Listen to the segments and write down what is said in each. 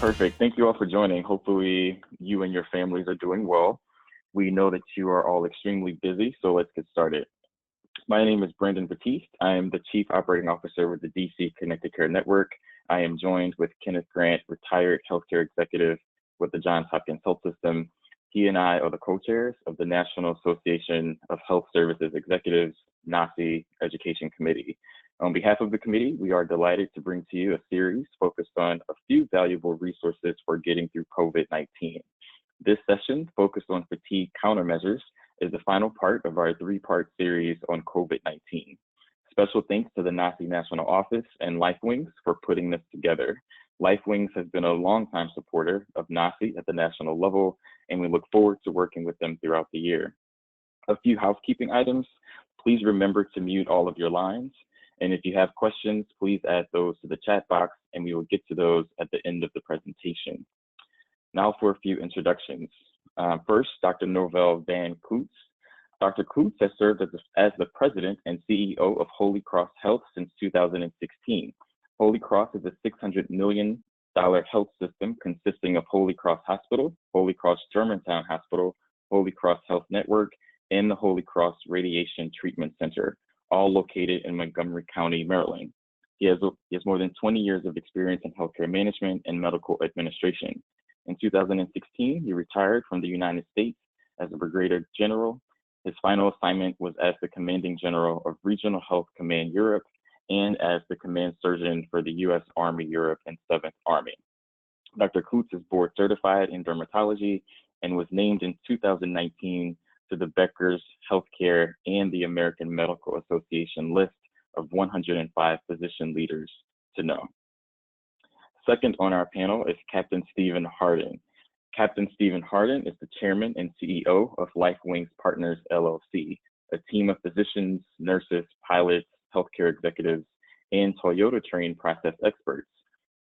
Perfect. Thank you all for joining. Hopefully you and your families are doing well. We know that you are all extremely busy, so let's get started. My name is Brandon Batiste. I am the Chief Operating Officer with the DC Connected Care Network. I am joined with Kenneth Grant, retired healthcare executive with the Johns Hopkins Health System. He and I are the co-chairs of the National Association of Health Services Executives, NACE Education Committee. On behalf of the committee, we are delighted to bring to you a series focused on a few valuable resources for getting through COVID-19. This session, focused on fatigue countermeasures, is the final part of our three-part series on COVID-19. Special thanks to the NACE National Office and LifeWings for putting this together. LifeWings has been a longtime supporter of NACE at the national level, and we look forward to working with them throughout the year. A few housekeeping items. Please remember to mute all of your lines. And if you have questions, please add those to the chat box, and we will get to those at the end of the presentation. Now for a few introductions. First, Dr. Norvell Coots. Dr. Coots has served as the president and CEO of Holy Cross Health since 2016. Holy Cross is a $600 million health system consisting of Holy Cross Hospital, Holy Cross Germantown Hospital, Holy Cross Health Network, and the Holy Cross Radiation Treatment Center, all located in Montgomery County, Maryland. He has more than 20 years of experience in healthcare management and medical administration. In 2016, he retired from the United States as a brigadier general. His final assignment was as the commanding general of Regional Health Command Europe and as the command surgeon for the U.S. Army Europe and 7th Army. Dr. Coots is board certified in dermatology and was named in 2019 to the Becker's Healthcare and the American Medical Association list of 105 physician leaders to know. Second on our panel is Captain Stephen Harden. Captain Stephen Harden is the chairman and CEO of LifeWings Partners, LLC, a team of physicians, nurses, pilots, healthcare executives, and Toyota-trained process experts.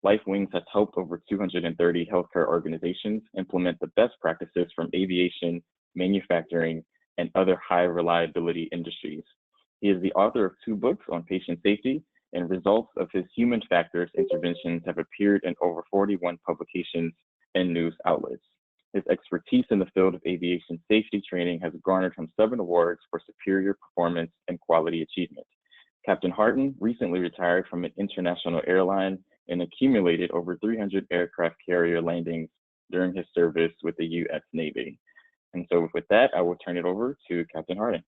LifeWings has helped over 230 healthcare organizations implement the best practices from aviation, manufacturing, and other high reliability industries. He is the author of 2 books on patient safety, and results of his human factors interventions have appeared in over 41 publications and news outlets. His expertise in the field of aviation safety training has garnered him 7 awards for superior performance and quality achievement. Captain Harden recently retired from an international airline and accumulated over 300 aircraft carrier landings during his service with the U.S. Navy. And so with that, I will turn it over to Captain Harden.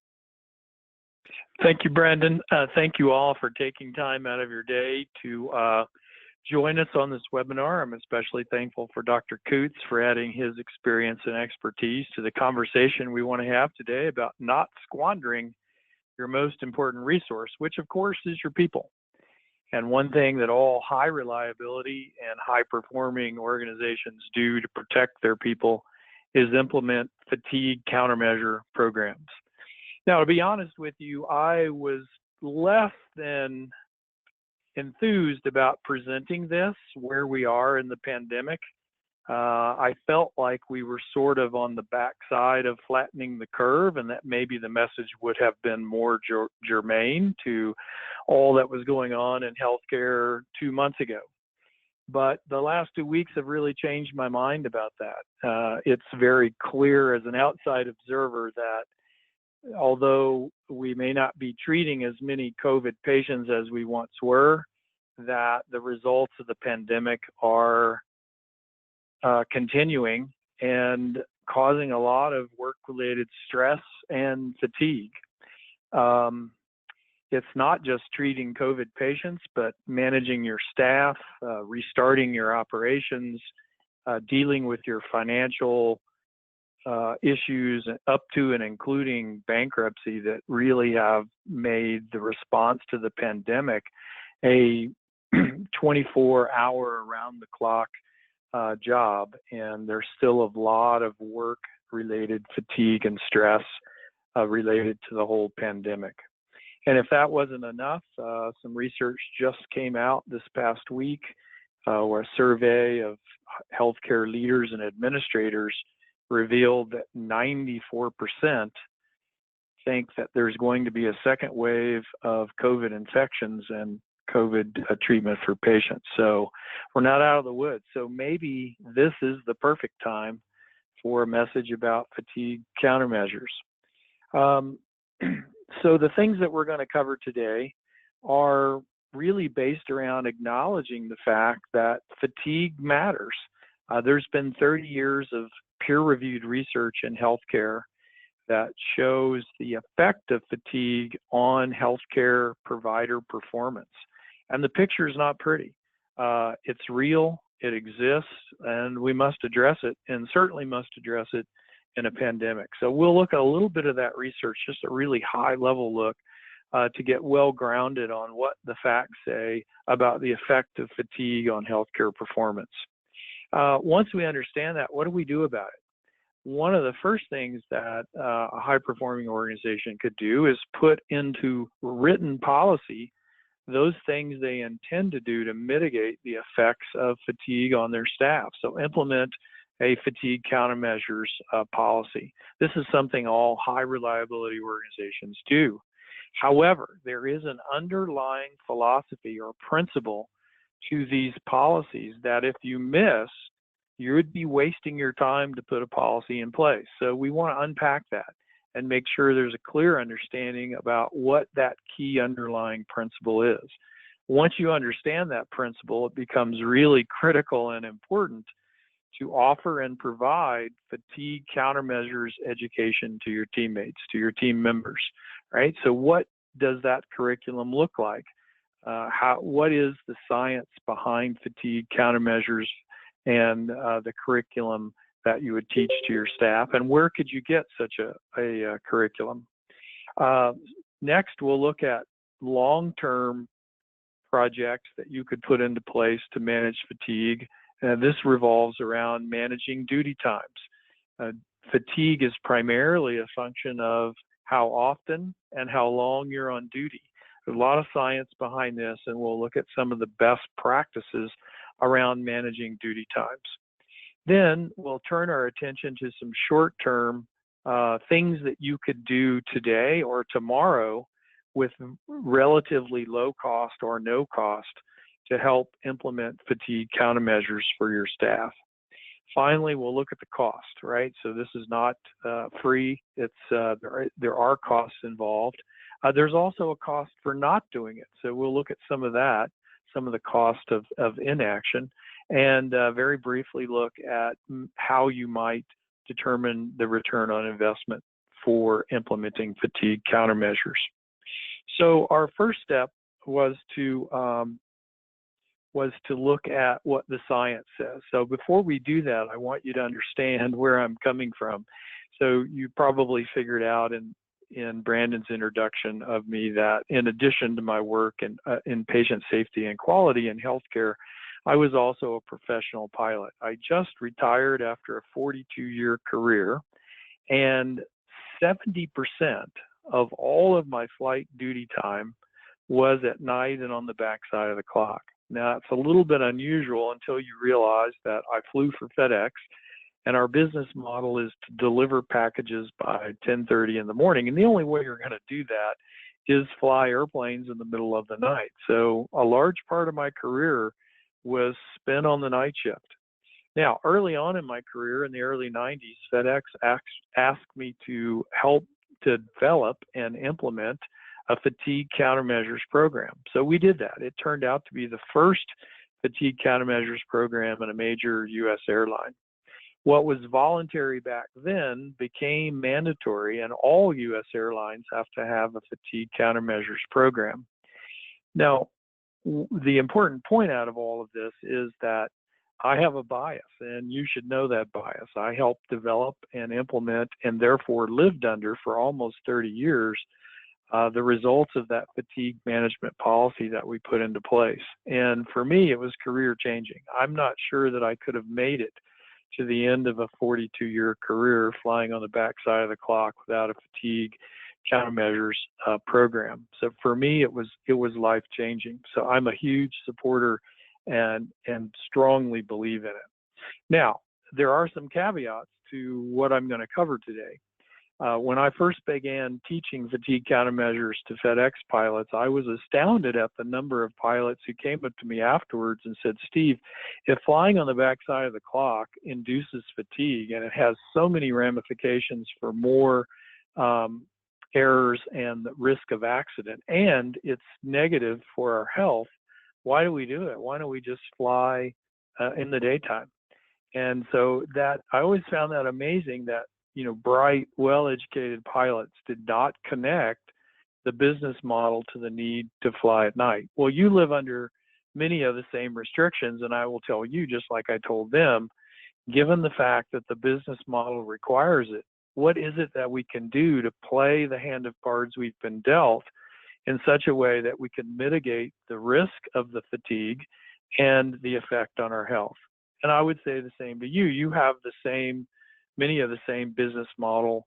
Thank you, Brandon. Thank you all for taking time out of your day to join us on this webinar. I'm especially thankful for Dr. Coots for adding his experience and expertise to the conversation we want to have today about not squandering your most important resource, which of course is your people. And one thing that all high reliability and high performing organizations do to protect their people is implement fatigue countermeasure programs. Now, to be honest with you, I was less than enthused about presenting this where we are in the pandemic. I felt like we were sort of on the backside of flattening the curve, and that maybe the message would have been more germane to all that was going on in healthcare 2 months ago. But the last 2 weeks have really changed my mind about that. It's very clear as an outside observer that although we may not be treating as many COVID patients as we once were, that the results of the pandemic are continuing and causing a lot of work-related stress and fatigue. It's not just treating COVID patients, but managing your staff, restarting your operations, dealing with your financial issues up to and including bankruptcy that really have made the response to the pandemic a 24-hour around-the-clock job. And there's still a lot of work-related fatigue and stress related to the whole pandemic. And if that wasn't enough, some research just came out this past week where a survey of healthcare leaders and administrators revealed that 94% think that there's going to be a second wave of COVID infections, and COVID treatment for patients. So we're not out of the woods. So maybe this is the perfect time for a message about fatigue countermeasures. So the things that we're going to cover today are really based around acknowledging the fact that fatigue matters. There's been 30 years of peer-reviewed research in healthcare that shows the effect of fatigue on healthcare provider performance. And the picture is not pretty. It's real, it exists, and we must address it, and certainly must address it in a pandemic. So we'll look at a little bit of that research, just a really high-level look to get well-grounded on what the facts say about the effect of fatigue on healthcare performance. Once we understand that, what do we do about it? One of the first things that a high-performing organization could do is put into written policy those things they intend to do to mitigate the effects of fatigue on their staff. So implement a fatigue countermeasures policy. This is something all high reliability organizations do. However, there is an underlying philosophy or principle to these policies that if you miss, you would be wasting your time to put a policy in place. So we want to unpack that and make sure there's a clear understanding about what that key underlying principle is. Once you understand that principle, it becomes really critical and important to offer and provide fatigue countermeasures education to your teammates, to your team members, right? So what does that curriculum look like? What is the science behind fatigue countermeasures and the curriculum that you would teach to your staff, and where could you get such a curriculum? Next, we'll look at long-term projects that you could put into place to manage fatigue. This revolves around managing duty times. Fatigue is primarily a function of how often and how long you're on duty. There's a lot of science behind this, and we'll look at some of the best practices around managing duty times. Then we'll turn our attention to some short-term things that you could do today or tomorrow with relatively low cost or no cost to help implement fatigue countermeasures for your staff. Finally, we'll look at the cost, right? So this is not free. It's there are costs involved. There's also a cost for not doing it. So we'll look at some of that, some of the cost of inaction, and very briefly look at how you might determine the return on investment for implementing fatigue countermeasures. So our first step was to look at what the science says. So before we do that, I want you to understand where I'm coming from. So you probably figured out in Brandon's introduction of me that in addition to my work in patient safety and quality in healthcare, I was also a professional pilot. I just retired after a 42-year career, and 70% of all of my flight duty time was at night and on the backside of the clock. Now, it's a little bit unusual until you realize that I flew for FedEx, and our business model is to deliver packages by 10:30 in the morning. And the only way you're going to do that is fly airplanes in the middle of the night. So a large part of my career was spent on the night shift. Now, early on in my career in the early 90s, FedEx asked me to help to develop and implement a fatigue countermeasures program. So we did that. It turned out to be the first fatigue countermeasures program in a major U.S. airline. What was voluntary back then became mandatory, and all U.S. airlines have to have a fatigue countermeasures program. Now, the important point out of all of this is that I have a bias, and you should know that bias. I helped develop and implement and therefore lived under for almost 30 years the results of that fatigue management policy that we put into place. And for me, it was career changing. I'm not sure that I could have made it to the end of a 42-year career flying on the backside of the clock without a fatigue countermeasures program. So for me, it was life changing. So I'm a huge supporter and strongly believe in it. Now, there are some caveats to what I'm going to cover today. When I first began teaching fatigue countermeasures to FedEx pilots, I was astounded at the number of pilots who came up to me afterwards and said, Steve, if flying on the backside of the clock induces fatigue and it has so many ramifications for more errors and the risk of accident, and it's negative for our health, why do we do it? Why don't we just fly in the daytime? And so that I always found that amazing that, bright, well-educated pilots did not connect the business model to the need to fly at night. Well, you live under many of the same restrictions, and I will tell you, just like I told them, given the fact that the business model requires it, what is it that we can do to play the hand of cards we've been dealt in such a way that we can mitigate the risk of the fatigue and the effect on our health? And I would say the same to you. You have many of the same business model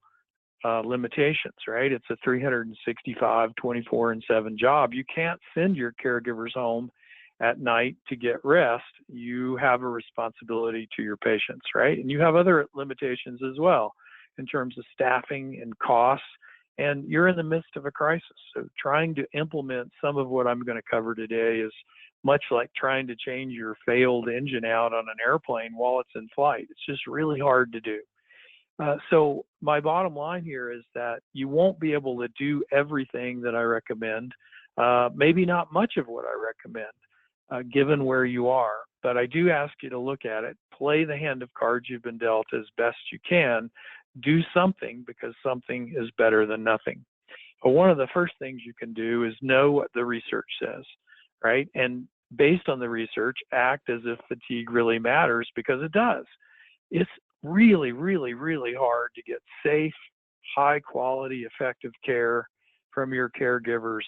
limitations, right? It's a 365, 24/7 job. You can't send your caregivers home at night to get rest. You have a responsibility to your patients, right? And you have other limitations as well in terms of staffing and costs. And you're in the midst of a crisis. So trying to implement some of what I'm going to cover today is much like trying to change your failed engine out on an airplane while it's in flight. It's just really hard to do. So my bottom line here is that you won't be able to do everything that I recommend, maybe not much of what I recommend, given where you are. But I do ask you to look at it, play the hand of cards you've been dealt as best you can, do something because something is better than nothing. But one of the first things you can do is know what the research says, right? And based on the research, act as if fatigue really matters because it does. It's really, really, really hard to get safe, high quality, effective care from your caregivers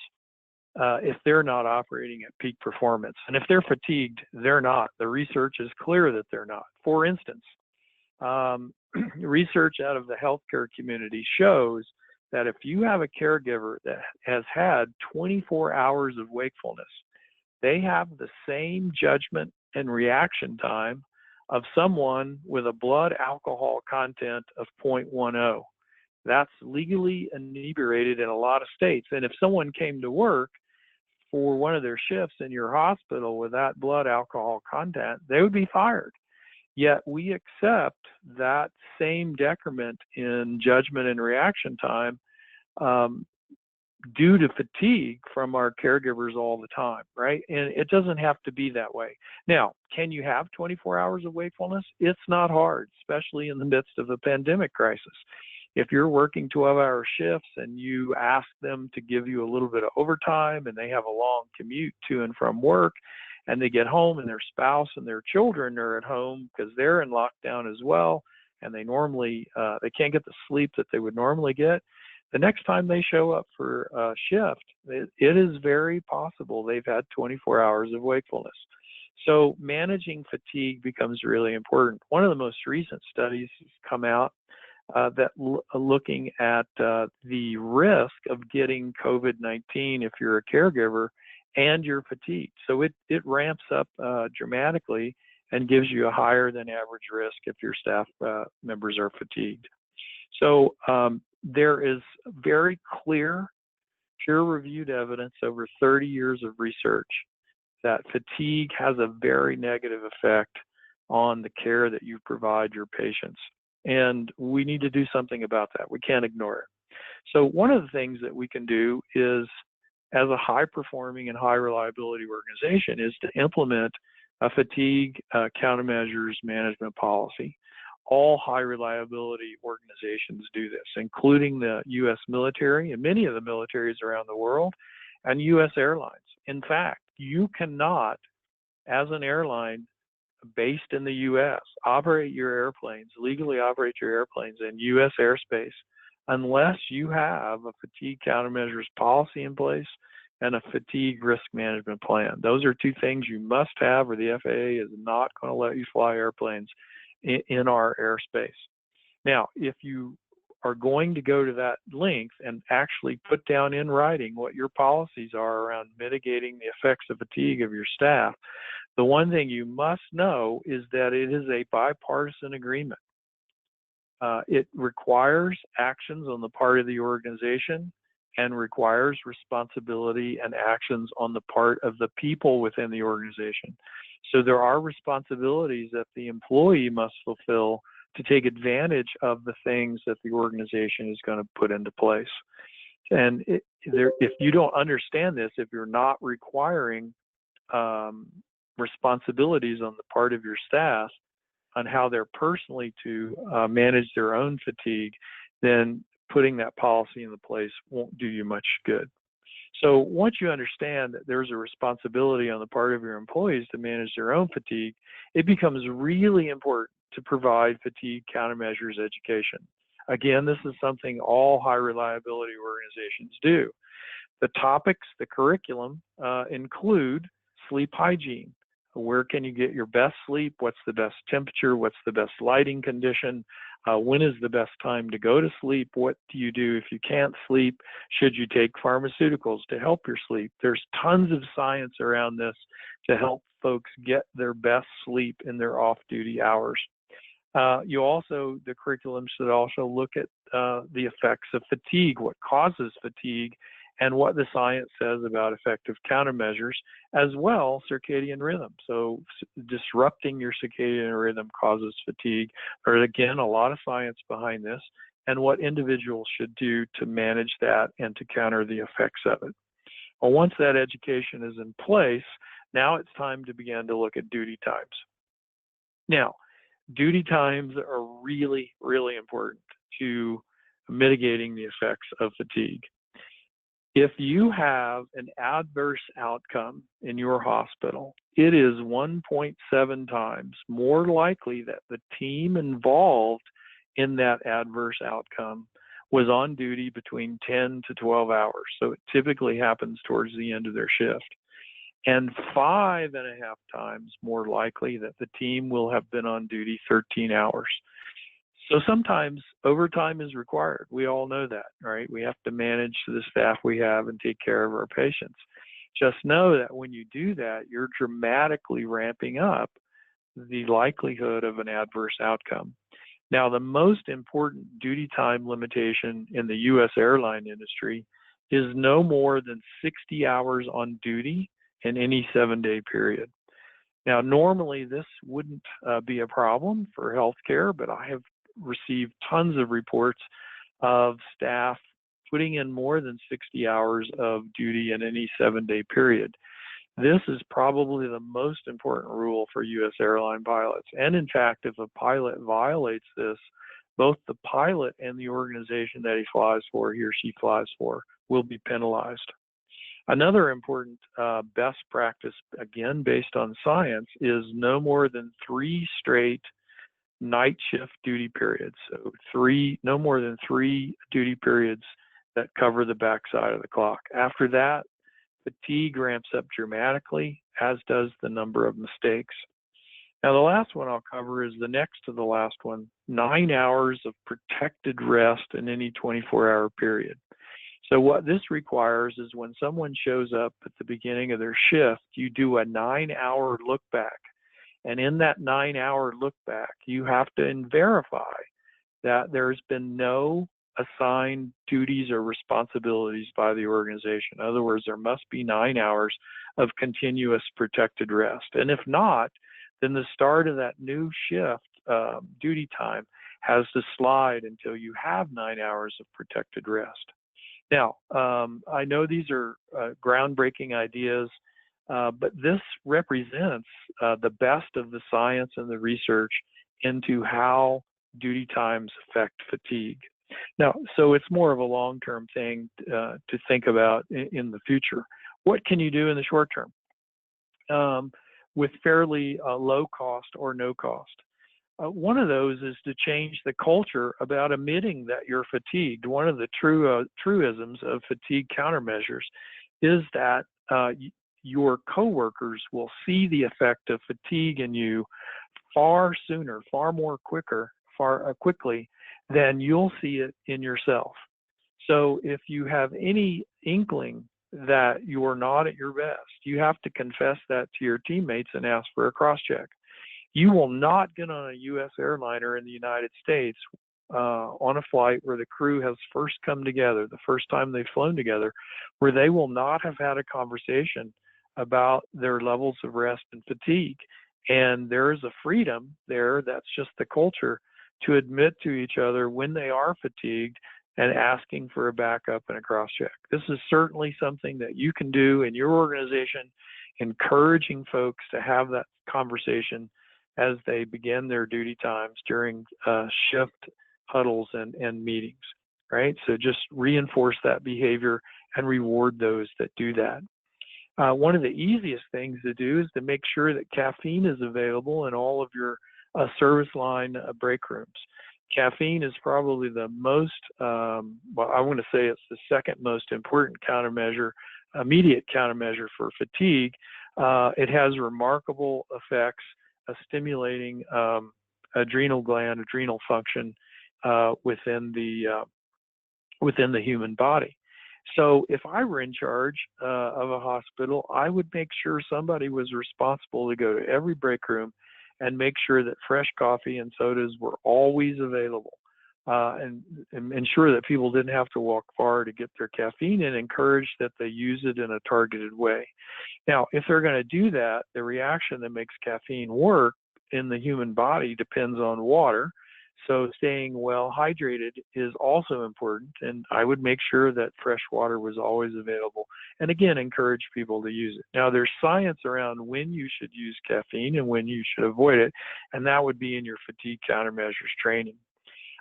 if they're not operating at peak performance. And if they're fatigued, they're not. The research is clear that they're not. For instance, research out of the healthcare community shows that if you have a caregiver that has had 24 hours of wakefulness, they have the same judgment and reaction time of someone with a blood alcohol content of 0.10. That's legally inebriated in a lot of states. And if someone came to work for one of their shifts in your hospital with that blood alcohol content, they would be fired. Yet we accept that same decrement in judgment and reaction time due to fatigue from our caregivers all the time, right? And it doesn't have to be that way. Now, can you have 24 hours of wakefulness? It's not hard, especially in the midst of a pandemic crisis. If you're working 12-hour shifts and you ask them to give you a little bit of overtime and they have a long commute to and from work and they get home and their spouse and their children are at home because they're in lockdown as well and they normally, they can't get the sleep that they would normally get, the next time they show up for a shift, it is very possible they've had 24 hours of wakefulness. So managing fatigue becomes really important. One of the most recent studies has come out that looking at the risk of getting COVID-19 if you're a caregiver and you're fatigued. So it ramps up dramatically and gives you a higher than average risk if your staff members are fatigued. So there is very clear, peer-reviewed evidence over 30 years of research that fatigue has a very negative effect on the care that you provide your patients. And we need to do something about that. We can't ignore it. So one of the things that we can do is, as a high-performing and high-reliability organization, is to implement a fatigue countermeasures management policy. All high-reliability organizations do this, including the U.S. military and many of the militaries around the world, and U.S. airlines. In fact, you cannot, as an airline based in the U.S., legally operate your airplanes in U.S. airspace unless you have a fatigue countermeasures policy in place and a fatigue risk management plan. Those are two things you must have, or the FAA is not going to let you fly airplanes in our airspace. Now, if you are going to go to that length and actually put down in writing what your policies are around mitigating the effects of fatigue of your staff, the one thing you must know is that it is a bipartisan agreement. It requires actions on the part of the organization and requires responsibility and actions on the part of the people within the organization. So there are responsibilities that the employee must fulfill to take advantage of the things that the organization is going to put into place. And if you don't understand this, if you're not requiring responsibilities on the part of your staff on how they're personally to manage their own fatigue, then putting that policy into place won't do you much good. So once you understand that there's a responsibility on the part of your employees to manage their own fatigue, it becomes really important to provide fatigue countermeasures education. Again, this is something all high reliability organizations do. The topics, the curriculum include sleep hygiene. Where can you get your best sleep? What's the best temperature? What's the best lighting condition? When is the best time to go to sleep? What do you do if you can't sleep? Should you take pharmaceuticals to help your sleep? There's tons of science around this to help folks get their best sleep in their off-duty hours. The curriculum should also look at the effects of fatigue, what causes fatigue, and what the science says about effective countermeasures, as well circadian rhythm. So disrupting your circadian rhythm causes fatigue. There's, again, a lot of science behind this, and what individuals should do to manage that and to counter the effects of it. Well, once that education is in place, now it's time to begin to look at duty times. Now, duty times are really, really important to mitigating the effects of fatigue. If you have an adverse outcome in your hospital, it is 1.7 times more likely that the team involved in that adverse outcome was on duty between 10 to 12 hours. So it typically happens towards the end of their shift. And 5.5 times more likely that the team will have been on duty 13 hours. So sometimes overtime is required. We all know that, right? We have to manage the staff we have and take care of our patients. Just know that when you do that, you're dramatically ramping up the likelihood of an adverse outcome. Now, the most important duty time limitation in the U.S. airline industry is no more than 60 hours on duty in any 7-day period. Now, normally this wouldn't be a problem for healthcare, but I have received tons of reports of staff putting in more than 60 hours of duty in any 7-day period. This is probably the most important rule for U.S. airline pilots. And in fact, if a pilot violates this, both the pilot and the organization that he or she flies for, will be penalized. Another important best practice, again, based on science, is no more than 3 straight night shift duty periods. So no more than 3 duty periods that cover the backside of the clock. After that, fatigue ramps up dramatically, as does the number of mistakes. Now, the last one I'll cover is the next to the last one, 9 hours of protected rest in any 24-hour period. So what this requires is when someone shows up at the beginning of their shift, you do a 9-hour look back. And in that 9-hour look back, you have to verify that there's been no assigned duties or responsibilities by the organization. In other words, there must be 9 hours of continuous protected rest. And if not, then the start of that new shift duty time has to slide until you have 9 hours of protected rest. Now, I know these are groundbreaking ideas, but this represents the best of the science and the research into how duty times affect fatigue. Now, so it's more of a long-term thing to think about in the future. What can you do in the short term with fairly low cost or no cost? One of those is to change the culture about admitting that you're fatigued. One of the truisms of fatigue countermeasures is that your coworkers will see the effect of fatigue in you far sooner, far quickly than you'll see it in yourself. So if you have any inkling that you're not at your best, you have to confess that to your teammates and ask for a cross-check. You will not get on a U.S. airliner in the United States on a flight where the crew has first come together, the first time they've flown together, where they will not have had a conversation about their levels of rest and fatigue. And there is a freedom there, that's just the culture, to admit to each other when they are fatigued and asking for a backup and a cross check. This is certainly something that you can do in your organization, encouraging folks to have that conversation as they begin their duty times during shift huddles and meetings, right? So just reinforce that behavior and reward those that do that. One of the easiest things to do is to make sure that caffeine is available in all of your service line break rooms. Caffeine is probably the most, well, I want to say it's the second most important countermeasure, immediate countermeasure for fatigue. It has remarkable effects of stimulating adrenal function within the human body. So if I were in charge of a hospital, I would make sure somebody was responsible to go to every break room and make sure that fresh coffee and sodas were always available, and ensure that people didn't have to walk far to get their caffeine, and encourage that they use it in a targeted way. Now, if they're going to do that, the reaction that makes caffeine work in the human body depends on water. So staying well hydrated is also important, and I would make sure that fresh water was always available, and again, encourage people to use it. Now, there's science around when you should use caffeine and when you should avoid it, and that would be in your fatigue countermeasures training.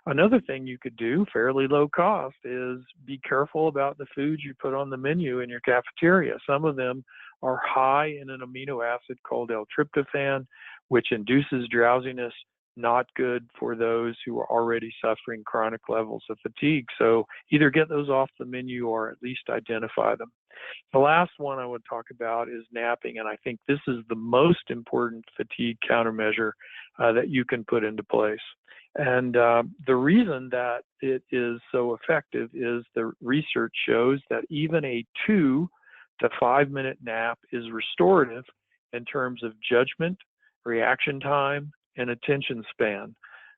Another thing you could do, fairly low cost, is be careful about the foods you put on the menu in your cafeteria. Some of them are high in an amino acid called L-tryptophan, which induces drowsiness, not good for those who are already suffering chronic levels of fatigue. So either get those off the menu or at least identify them. The last one I would talk about is napping, and I think this is the most important fatigue countermeasure that you can put into place. And the reason that it is so effective is the research shows that even a 2 to 5 minute nap is restorative in terms of judgment, reaction time, and attention span,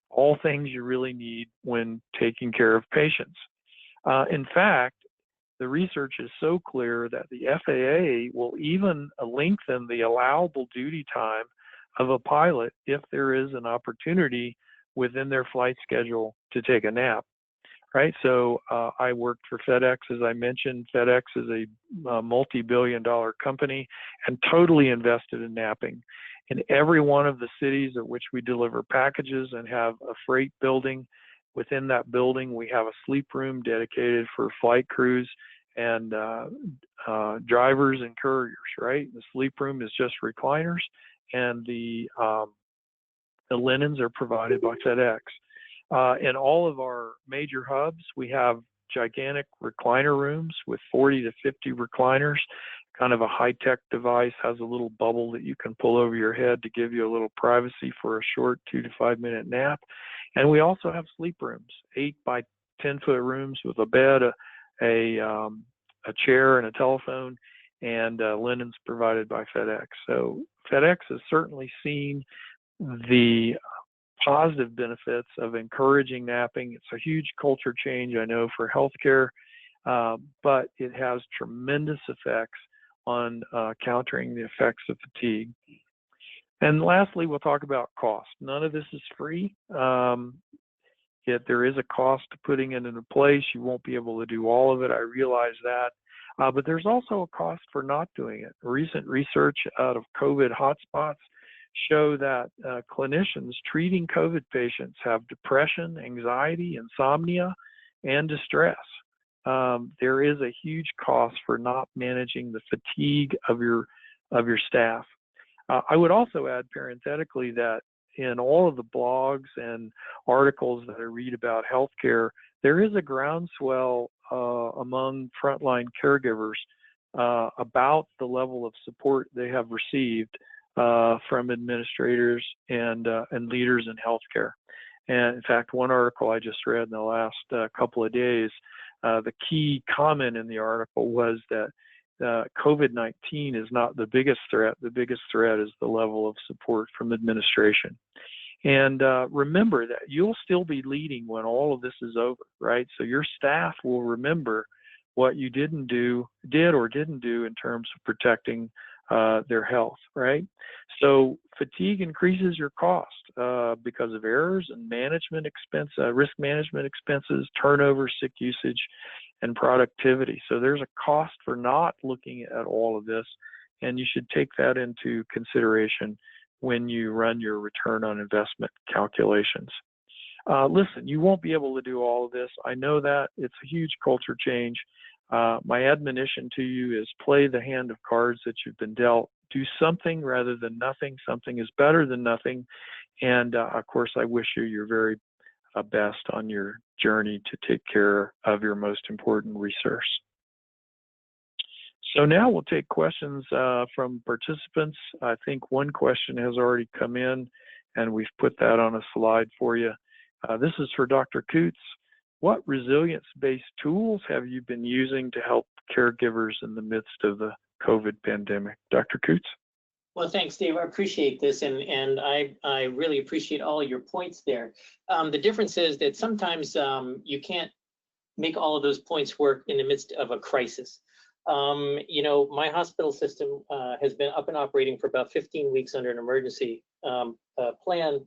all things you really need when taking care of patients. In fact, the research is so clear that the FAA will even lengthen the allowable duty time of a pilot if there is an opportunity within their flight schedule to take a nap, right? So I worked for FedEx, as I mentioned. FedEx is a multi-billion-dollar company and totally invested in napping. In every one of the cities at which we deliver packages and have a freight building, within that building we have a sleep room dedicated for flight crews and drivers and couriers, right? The sleep room is just recliners, and the linens are provided by FedEx. In all of our major hubs, we have gigantic recliner rooms with 40 to 50 recliners. Kind of a high-tech device, has a little bubble that you can pull over your head to give you a little privacy for a short 2 to 5 minute nap. And we also have sleep rooms, 8 by 10 foot rooms with a bed, a chair, and a telephone, and linens provided by FedEx. So FedEx has certainly seen the positive benefits of encouraging napping. It's a huge culture change, I know, for healthcare, but it has tremendous effects on countering the effects of fatigue. And lastly, we'll talk about cost. None of this is free, yet there is a cost to putting it into place. You won't be able to do all of it, I realize that. But there's also a cost for not doing it. Recent research out of COVID hotspots show that clinicians treating COVID patients have depression, anxiety, insomnia, and distress. There is a huge cost for not managing the fatigue of your staff. I would also add parenthetically that in all of the blogs and articles that I read about healthcare, there is a groundswell among frontline caregivers about the level of support they have received from administrators and leaders in healthcare. And in fact, one article I just read in the last couple of days, the key comment in the article was that COVID-19 is not the biggest threat. The biggest threat is the level of support from administration. And remember that you'll still be leading when all of this is over, right? So your staff will remember what you did or didn't do in terms of protecting their health, right? So fatigue increases your cost because of errors and risk management expenses, turnover, sick usage, and productivity. So there's a cost for not looking at all of this, and you should take that into consideration when you run your return on investment calculations. Listen, you won't be able to do all of this. I know that. It's a huge culture change. My admonition to you is play the hand of cards that you've been dealt. Do something rather than nothing. Something is better than nothing. And of course, I wish you your very best on your journey to take care of your most important resource. So now we'll take questions from participants. I think one question has already come in, and we've put that on a slide for you. This is for Dr. Coots. What resilience-based tools have you been using to help caregivers in the midst of the COVID pandemic? Dr. Coots? Well, thanks, Dave. I appreciate this, and I really appreciate all your points there. The difference is that sometimes you can't make all of those points work in the midst of a crisis. My hospital system has been up and operating for about 15 weeks under an emergency plan,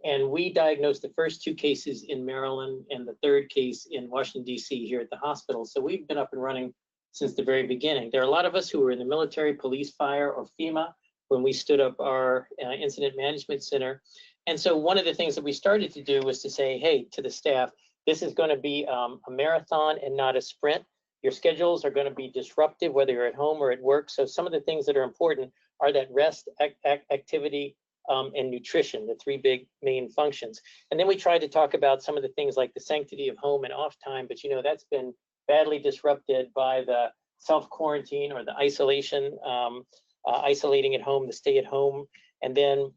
and we diagnosed the first 2 cases in Maryland and the 3rd case in Washington, D.C. here at the hospital. So we've been up and running since the very beginning. There are a lot of us who were in the military, police, fire, or FEMA when we stood up our incident management center. And so one of the things that we started to do was to say, hey, to the staff, this is going to be a marathon and not a sprint. Your schedules are going to be disruptive, whether you're at home or at work. So some of the things that are important are that rest, activity, and nutrition, the 3 big main functions. And then we tried to talk about some of the things like the sanctity of home and off time, but that's been badly disrupted by the self-quarantine or the isolation, isolating at home, the stay at home, and then,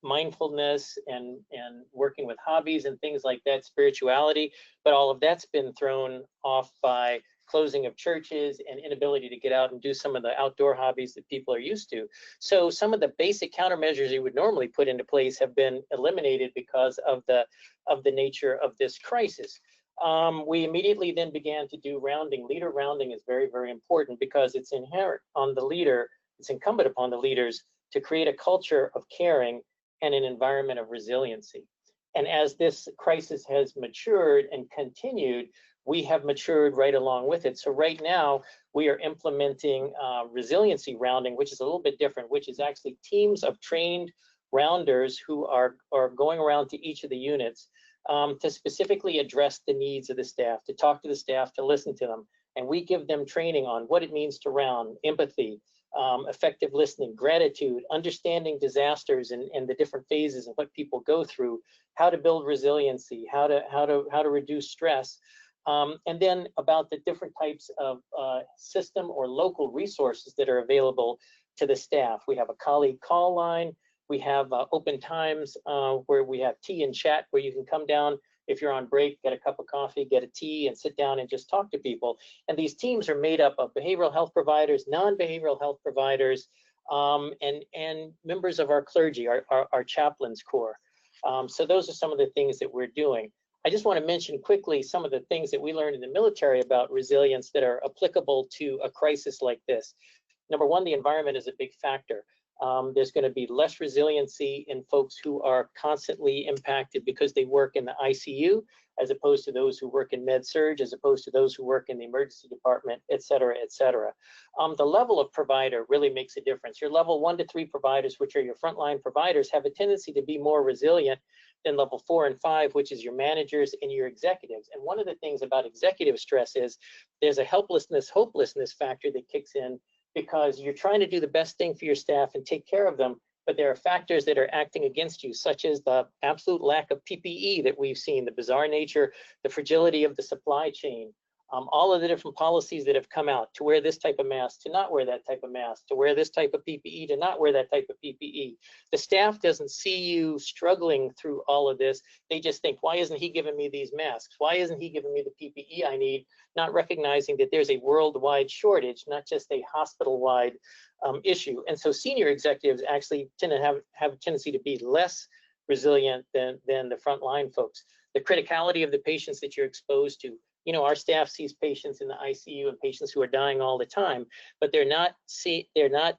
mindfulness and working with hobbies and things like that, spirituality, but all of that's been thrown off by closing of churches and inability to get out and do some of the outdoor hobbies that people are used to. So some of the basic countermeasures you would normally put into place have been eliminated because of the nature of this crisis. We immediately then began to do rounding. Leader rounding is very, very important because it's inherent on the leader. It's incumbent upon the leaders to create a culture of caring and an environment of resiliency. And as this crisis has matured and continued, we have matured right along with it. So right now, we are implementing resiliency rounding, which is a little bit different, which is actually teams of trained rounders who are going around to each of the units to specifically address the needs of the staff, to talk to the staff, to listen to them. And we give them training on what it means to round, empathy, effective listening, gratitude, understanding disasters and the different phases and what people go through, how to build resiliency, how to reduce stress, and then about the different types of system or local resources that are available to the staff. We have a colleague call line. We have open times where we have tea and chat, where you can come down if you're on break, get a cup of coffee, get a tea, and sit down and just talk to people. And these teams are made up of behavioral health providers, non-behavioral health providers, and members of our clergy, our chaplains corps. So those are some of the things that we're doing. I just want to mention quickly some of the things that we learned in the military about resilience that are applicable to a crisis like this. Number one, the environment is a big factor. There's going to be less resiliency in folks who are constantly impacted because they work in the ICU, as opposed to those who work in med-surg, as opposed to those who work in the emergency department, et cetera, et cetera. The level of provider really makes a difference. Your level 1 to 3 providers, which are your frontline providers, have a tendency to be more resilient than level 4 and 5, which is your managers and your executives. And one of the things about executive stress is there's a helplessness, hopelessness factor that kicks in, because you're trying to do the best thing for your staff and take care of them, but there are factors that are acting against you, such as the absolute lack of PPE that we've seen, the bizarre nature, the fragility of the supply chain, all of the different policies that have come out to wear this type of mask, to not wear that type of mask, to wear this type of PPE, to not wear that type of PPE. The staff doesn't see you struggling through all of this. They just think, why isn't he giving me these masks? Why isn't he giving me the PPE I need? Not recognizing that there's a worldwide shortage, not just a hospital-wide issue. And so senior executives actually tend to have a tendency to be less resilient than the frontline folks. The criticality of the patients that you're exposed to. You know, our staff sees patients in the ICU and patients who are dying all the time, but they're not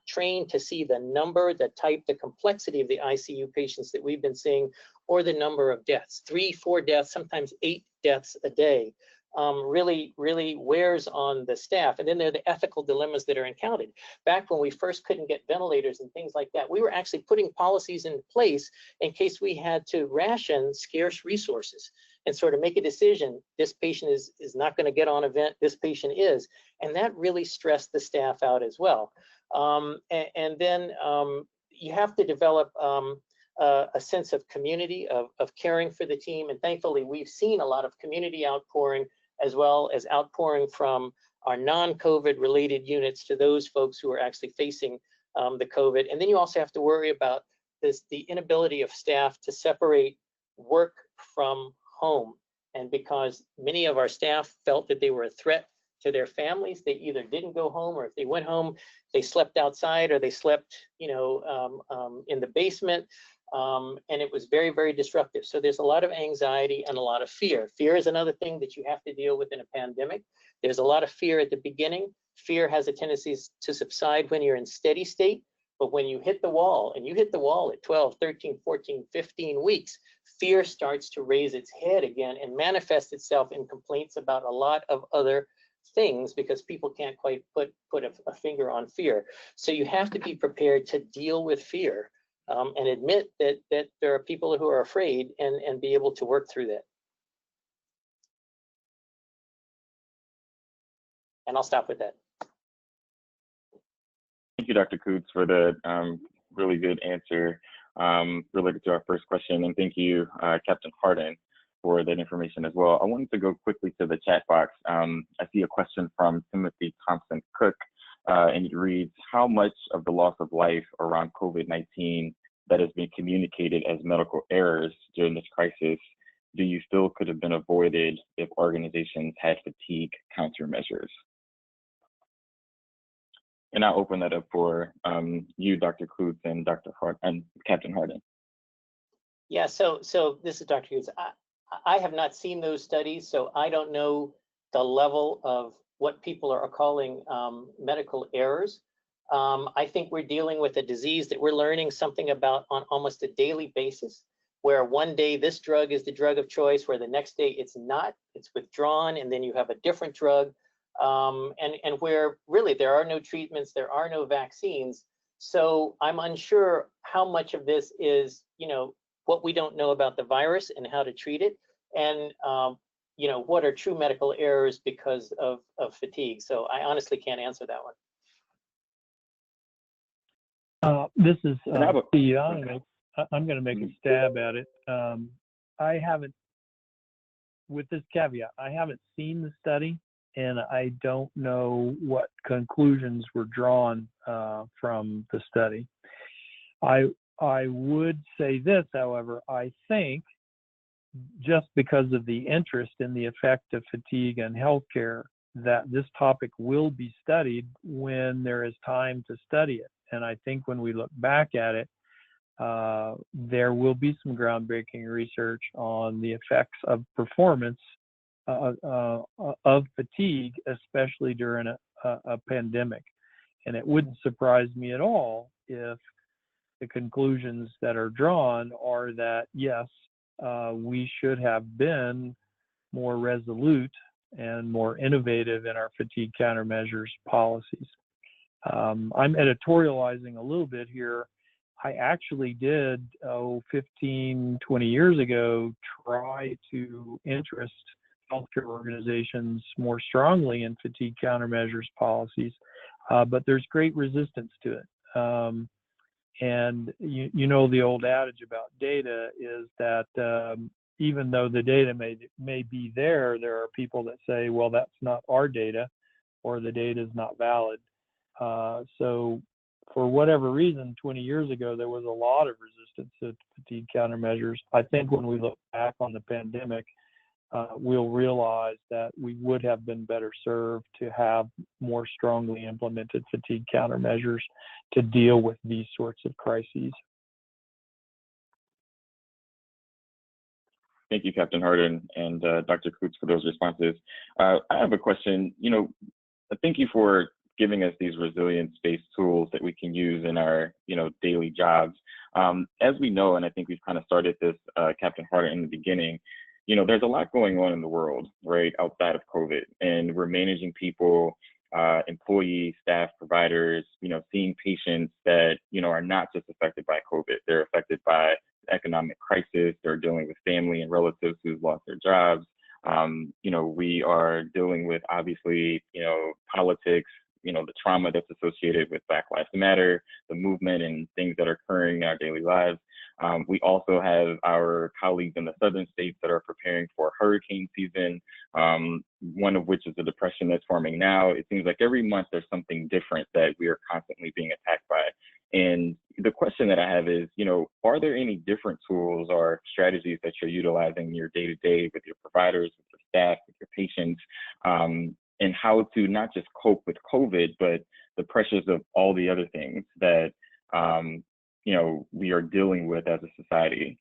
trained to see the number, the type, the complexity of the ICU patients that we've been seeing, or the number of deaths. 3, 4 deaths, sometimes 8 deaths a day. Really wears on the staff. And then there are the ethical dilemmas that are encountered. Back when we first couldn't get ventilators and things like that, we were actually putting policies in place in case we had to ration scarce resources and sort of make a decision. This patient is not going to get on a vent, this patient is. And that really stressed the staff out as well. And then you have to develop a sense of community, of caring for the team. And thankfully, we've seen a lot of community outpouring, as well as outpouring from our non-COVID related units to those folks who are actually facing the COVID. And then you also have to worry about the inability of staff to separate work from home. And because many of our staff felt that they were a threat to their families, they either didn't go home, or if they went home, they slept outside, or they slept, in the basement. And it was very, very disruptive. So there's a lot of anxiety and a lot of fear. Fear is another thing that you have to deal with in a pandemic. There's a lot of fear at the beginning. Fear has a tendency to subside when you're in steady state. But when you hit the wall, and you hit the wall at 12, 13, 14, 15 weeks, fear starts to raise its head again and manifest itself in complaints about a lot of other things, because people can't quite put a finger on fear. So you have to be prepared to deal with fear. And admit that there are people who are afraid, and be able to work through that. And I'll stop with that. Thank you, Dr. Coots, for the really good answer related to our first question. And thank you, Captain Harden, for that information as well. I wanted to go quickly to the chat box. I see a question from Timothy Thompson Cook, and it reads, how much of the loss of life around COVID-19 that has been communicated as medical errors during this crisis do you feel could have been avoided if organizations had fatigue countermeasures? And I'll open that up for you, Dr. Coots, and Captain Harden. Yeah, so this is Dr. Coots. I have not seen those studies, so I don't know the level of what people are calling medical errors. I think we're dealing with a disease that we're learning something about on almost a daily basis, where one day this drug is the drug of choice, where the next day it's not, it's withdrawn, and then you have a different drug. And where really there are no treatments, there are no vaccines. So I'm unsure how much of this is, what we don't know about the virus and how to treat it, and what are true medical errors because of fatigue. So I honestly can't answer that one. This is Steve. I'm going to make a stab at it. I haven't, with this caveat, I haven't seen the study, and I don't know what conclusions were drawn from the study. I would say this, however, I think just because of the interest in the effect of fatigue on healthcare, that this topic will be studied when there is time to study it. And I think when we look back at it, there will be some groundbreaking research on the effects of performance of fatigue, especially during a pandemic. And it wouldn't surprise me at all if the conclusions that are drawn are that, yes, we should have been more resolute and more innovative in our fatigue countermeasures policies. I'm editorializing a little bit here. I actually did, 15, 20 years ago, try to interest healthcare organizations more strongly in fatigue countermeasures policies, but there's great resistance to it. And the old adage about data is that even though the data may be there are people that say, well, that's not our data, or the data is not valid. So for whatever reason, 20 years ago, there was a lot of resistance to fatigue countermeasures. I think when we look back on the pandemic, we'll realize that we would have been better served to have more strongly implemented fatigue countermeasures to deal with these sorts of crises. Thank you, Captain Harden and Dr. Coots, for those responses. I have a question. Thank you for giving us these resilience-based tools that we can use in our, daily jobs. As we know, and I think we've kind of started this, Captain Harden, in the beginning, there's a lot going on in the world, right, outside of COVID, and we're managing people, employees, staff, providers, seeing patients that, are not just affected by COVID. They're affected by economic crisis. They're dealing with family and relatives who've lost their jobs. We are dealing with, obviously, politics, the trauma that's associated with Black Lives Matter, the movement and things that are occurring in our daily lives. We also have our colleagues in the southern states that are preparing for hurricane season, one of which is the depression that's forming now. It seems like every month there's something different that we are constantly being attacked by. And the question that I have is, are there any different tools or strategies that you're utilizing in your day-to-day with your providers, with your staff, with your patients, and how to not just cope with COVID, but the pressures of all the other things that, we are dealing with as a society?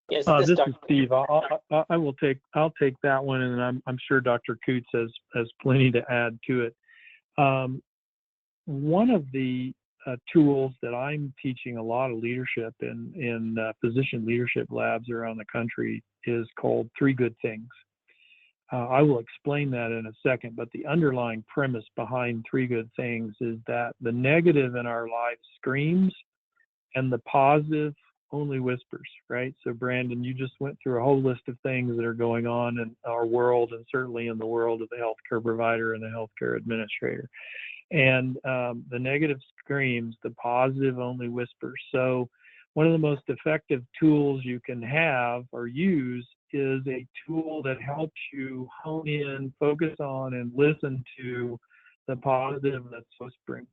Yes, this is Steve. I'll take that one, and I'm sure Dr. Coots has plenty to add to it. One of the tools that I'm teaching a lot of leadership in physician leadership labs around the country is called 3 Good Things. I will explain that in a second, but the underlying premise behind 3 Good Things is that the negative in our life screams and the positive only whispers, right? So Brandon, you just went through a whole list of things that are going on in our world, and certainly in the world of the healthcare provider and the healthcare administrator. And the negative screams, the positive only whispers. So one of the most effective tools you can have or use is a tool that helps you hone in, focus on, and listen to the positive that's whispering.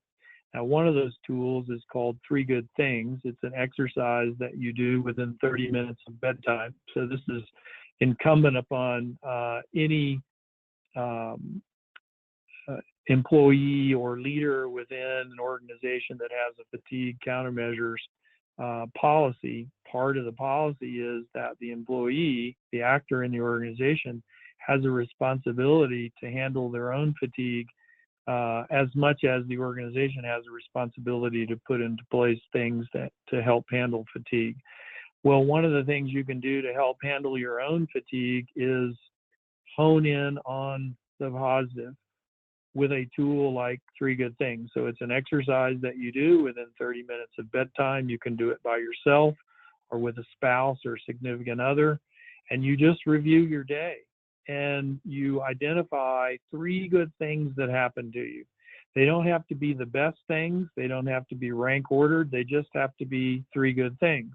Now, one of those tools is called 3 Good Things. It's an exercise that you do within 30 minutes of bedtime. So this is incumbent upon any employee or leader within an organization that has a fatigue countermeasures policy. Part of the policy is that the employee, the actor in the organization, has a responsibility to handle their own fatigue as much as the organization has a responsibility to put into place things to help handle fatigue. Well, one of the things you can do to help handle your own fatigue is hone in on the positive with a tool like 3 Good Things. So it's an exercise that you do within 30 minutes of bedtime. You can do it by yourself or with a spouse or significant other, and you just review your day and you identify 3 good things that happen to you. They don't have to be the best things. They don't have to be rank ordered. They just have to be 3 good things.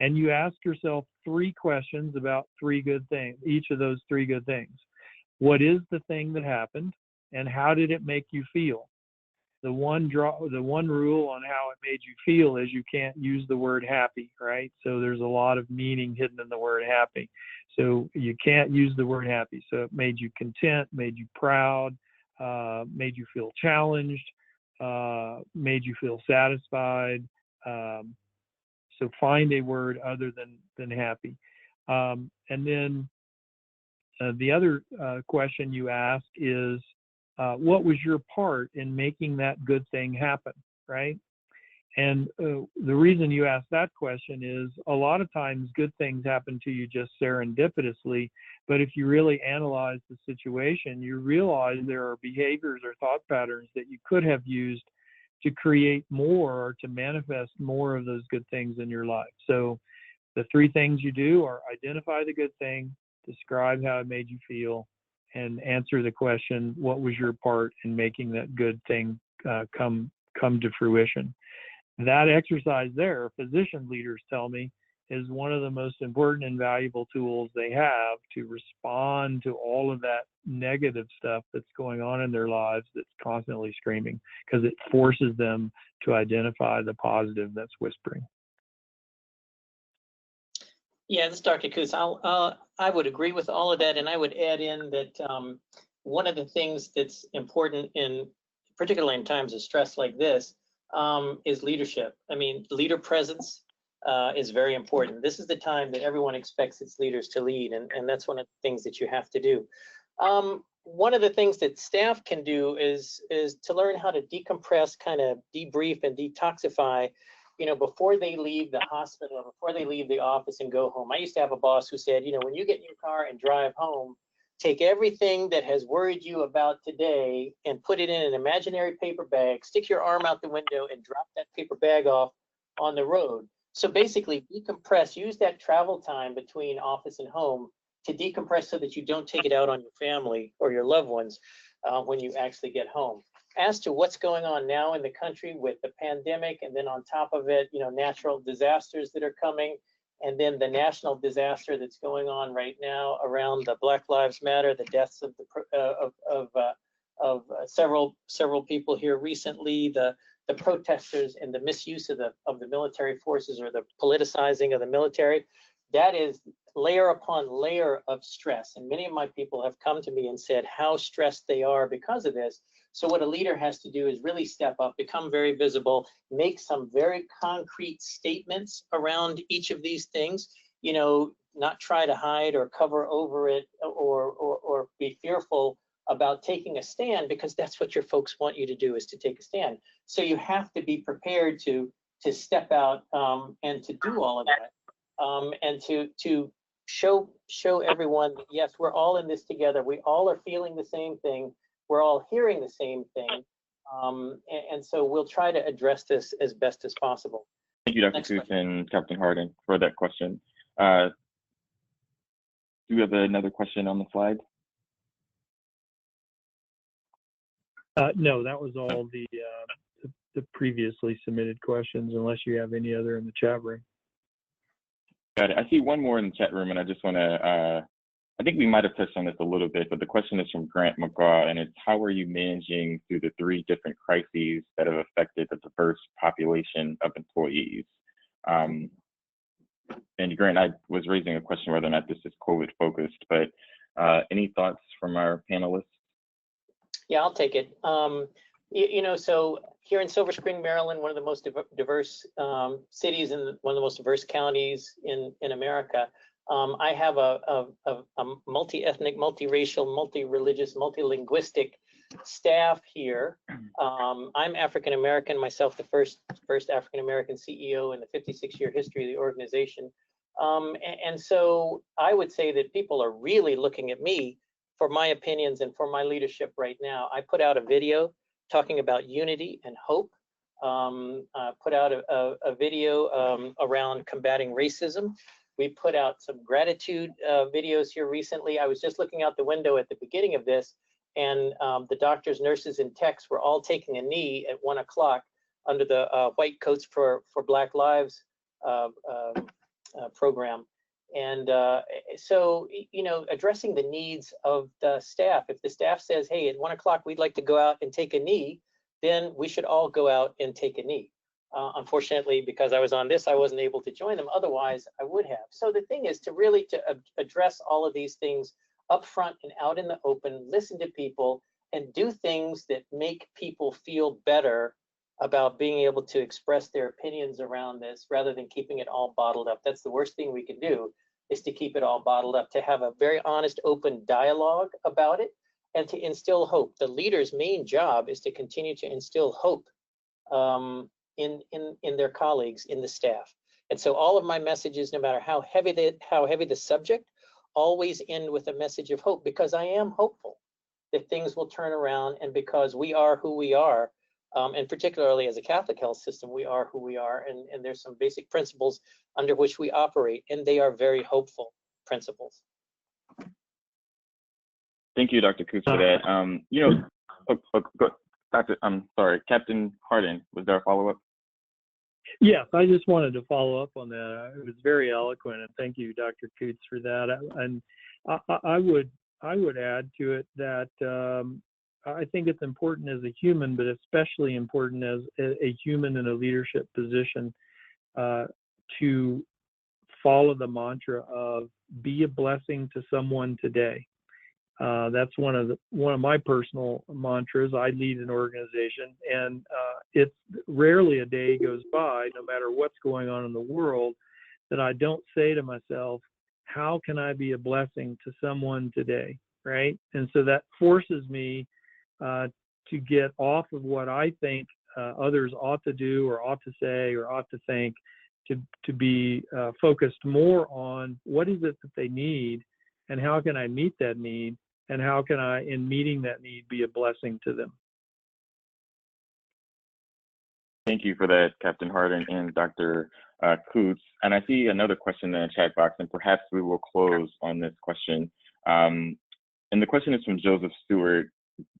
And you ask yourself 3 questions about 3 good things, each of those 3 good things. What is the thing that happened, and how did it make you feel? The one rule on how it made you feel is you can't use the word happy, right? So there's a lot of meaning hidden in the word happy. So you can't use the word happy. So it made you content, made you proud, made you feel challenged, made you feel satisfied. So find a word other than happy. And then the other question you ask is, what was your part in making that good thing happen, right? And the reason you ask that question is a lot of times good things happen to you just serendipitously, but if you really analyze the situation, you realize there are behaviors or thought patterns that you could have used to create more or to manifest more of those good things in your life. So the 3 things you do are identify the good thing, describe how it made you feel, and answer the question, what was your part in making that good thing come to fruition? That exercise there, physician leaders tell me, is one of the most important and valuable tools they have to respond to all of that negative stuff that's going on in their lives that's constantly screaming, because it forces them to identify the positive that's whispering. Yeah, this is Dr. Coots. I would agree with all of that, and I would add in that one of the things that's important particularly in times of stress like this, is leadership. I mean, leader presence, is very important. This is the time that everyone expects its leaders to lead, and that's one of the things that you have to do. One of the things that staff can do is to learn how to decompress, kind of debrief and detoxify, before they leave the hospital or before they leave the office and go home. I used to have a boss who said, when you get in your car and drive home, take everything that has worried you about today and put it in an imaginary paper bag, stick your arm out the window and drop that paper bag off on the road. So basically decompress, use that travel time between office and home to decompress so that you don't take it out on your family or your loved ones when you actually get home. As to what's going on now in the country with the pandemic, and then on top of it, natural disasters that are coming, and then the national disaster that's going on right now around the Black Lives Matter, the deaths of several people here recently, the protesters and the misuse of the military forces, or the politicizing of the military. That is layer upon layer of stress. And many of my people have come to me and said how stressed they are because of this. So what a leader has to do is really step up, become very visible, make some very concrete statements around each of these things, not try to hide or cover over it or be fearful about taking a stand, because that's what your folks want you to do, is to take a stand. So you have to be prepared to step out and to do all of that. And to show everyone that, yes, we're all in this together. We all are feeling the same thing. We're all hearing the same thing. And so we'll try to address this as best as possible. Thank you, Dr. Coots and Captain Harden, for that question. Do we have another question on the slide? No, that was all the previously submitted questions, unless you have any other in the chat room. Got it. I see one more in the chat room, and I just want to, I think we might have touched on this a little bit, but the question is from Grant McGraw, and it's, how are you managing through the 3 different crises that have affected the diverse population of employees? And Grant, I was raising a question whether or not this is COVID focused, but any thoughts from our panelists? Yeah, I'll take it. So here in Silver Spring, Maryland, one of the most diverse cities and one of the most diverse counties in America, I have a multi-ethnic, multiracial, multi-religious, multilinguistic staff here. I'm African American myself, the first African American CEO in the 56-year history of the organization. And so I would say that people are really looking at me for my opinions and for my leadership right now. I put out a video talking about unity and hope. Put out a video around combating racism. We put out some gratitude videos here recently. I was just looking out the window at the beginning of this, and the doctors, nurses, and techs were all taking a knee at 1 o'clock under the White Coats for Black Lives program. And so, addressing the needs of the staff. If the staff says, hey, at 1 o'clock, we'd like to go out and take a knee, then we should all go out and take a knee. Unfortunately, because I was on this, I wasn't able to join them. Otherwise, I would have. So the thing is to really address all of these things up front and out in the open, listen to people, and do things that make people feel better about being able to express their opinions around this, rather than keeping it all bottled up. That's the worst thing we can do, is to keep it all bottled up, to have a very honest, open dialogue about it, and to instill hope. The leader's main job is to continue to instill hope in their colleagues, in the staff. And so all of my messages, no matter how heavy the subject, always end with a message of hope, because I am hopeful that things will turn around, and because we are who we are. And particularly as a Catholic health system, we are who we are, and there's some basic principles under which we operate, and they are very hopeful principles. Thank you, Dr. Coots, for that. I'm sorry, Captain Harden, was there a follow-up? Yes, I just wanted to follow up on that. It was very eloquent, and thank you, Dr. Coots, for that. And I would add to it that I think it's important as a human, but especially important as a human in a leadership position, to follow the mantra of be a blessing to someone today. That's one of my personal mantras. I lead an organization, and it's rarely a day goes by, no matter what's going on in the world, that I don't say to myself, how can I be a blessing to someone today, right? And so that forces me to get off of what I think others ought to do or ought to say or ought to think, to be focused more on what is it that they need and how can I meet that need, and how can I, in meeting that need, be a blessing to them. Thank you for that, Captain Harden and Dr. Coots. And I see another question in the chat box, and perhaps we will close on this question. And the question is from Joseph Stewart.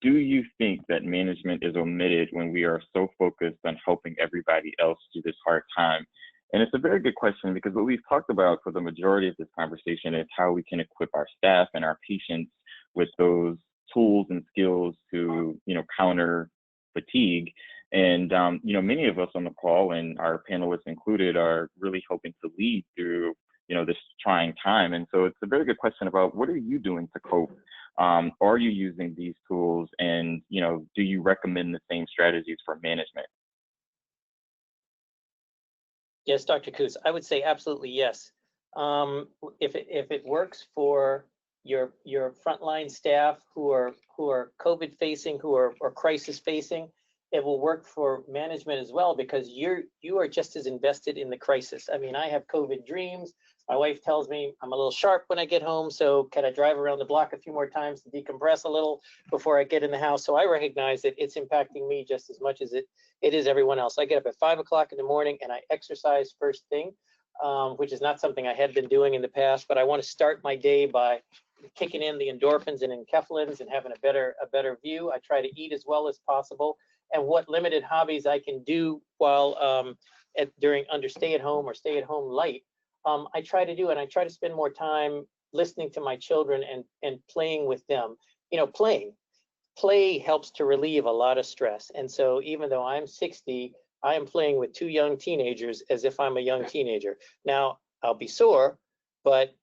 Do you think that management is omitted when we are so focused on helping everybody else through this hard time? And it's a very good question, because what we've talked about for the majority of this conversation is how we can equip our staff and our patients with those tools and skills to, counter fatigue. And, many of us on the call, and our panelists included, are really hoping to lead through, this trying time. And so it's a very good question about what are you doing to cope? Are you using these tools? And, do you recommend the same strategies for management? Yes, Dr. Coots, I would say absolutely yes. If it works for your frontline staff who are COVID facing, who are crisis facing, it will work for management as well, because you are just as invested in the crisis. I mean, I have COVID dreams. My wife tells me I'm a little sharp when I get home, so can I drive around the block a few more times to decompress a little before I get in the house? So I recognize that it's impacting me just as much as it is everyone else. I get up at 5 o'clock in the morning and I exercise first thing, which is not something I had been doing in the past, but I want to start my day by kicking in the endorphins and enkephalins and having a better view. I try to eat as well as possible, and what limited hobbies I can do while under stay-at-home or stay-at-home light, I try to do, and I try to spend more time listening to my children and playing with them. Play helps to relieve a lot of stress. And so even though I'm 60, I am playing with 2 young teenagers as if I'm a young teenager. Now, I'll be sore, but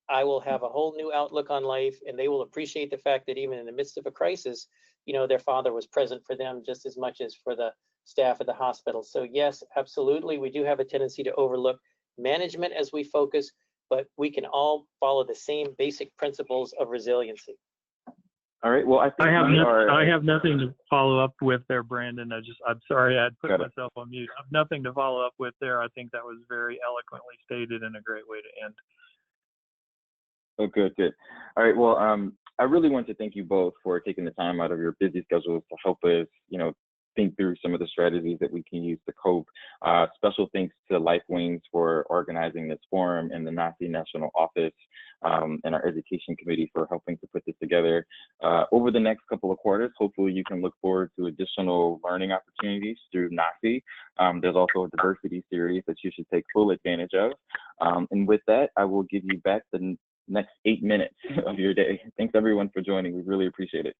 I will have a whole new outlook on life, and they will appreciate the fact that even in the midst of a crisis, their father was present for them just as much as for the staff at the hospital. So yes, absolutely, we do have a tendency to overlook management as we focus, but we can all follow the same basic principles of resiliency. All right. Well, I think I have nothing to follow up with there, Brandon. I'm sorry I had put myself on mute. I have nothing to follow up with there. I think that was very eloquently stated and a great way to end. Oh, good. All right. Well, I really want to thank you both for taking the time out of your busy schedules to help us, think through some of the strategies that we can use to cope. Special thanks to LifeWings for organizing this forum, and the NACI National Office and our Education Committee for helping to put this together. Over the next couple of quarters, hopefully you can look forward to additional learning opportunities through NACI. There's also a diversity series that you should take full advantage of. And with that, I will give you back the next 8 minutes of your day. Thanks everyone for joining. We really appreciate it.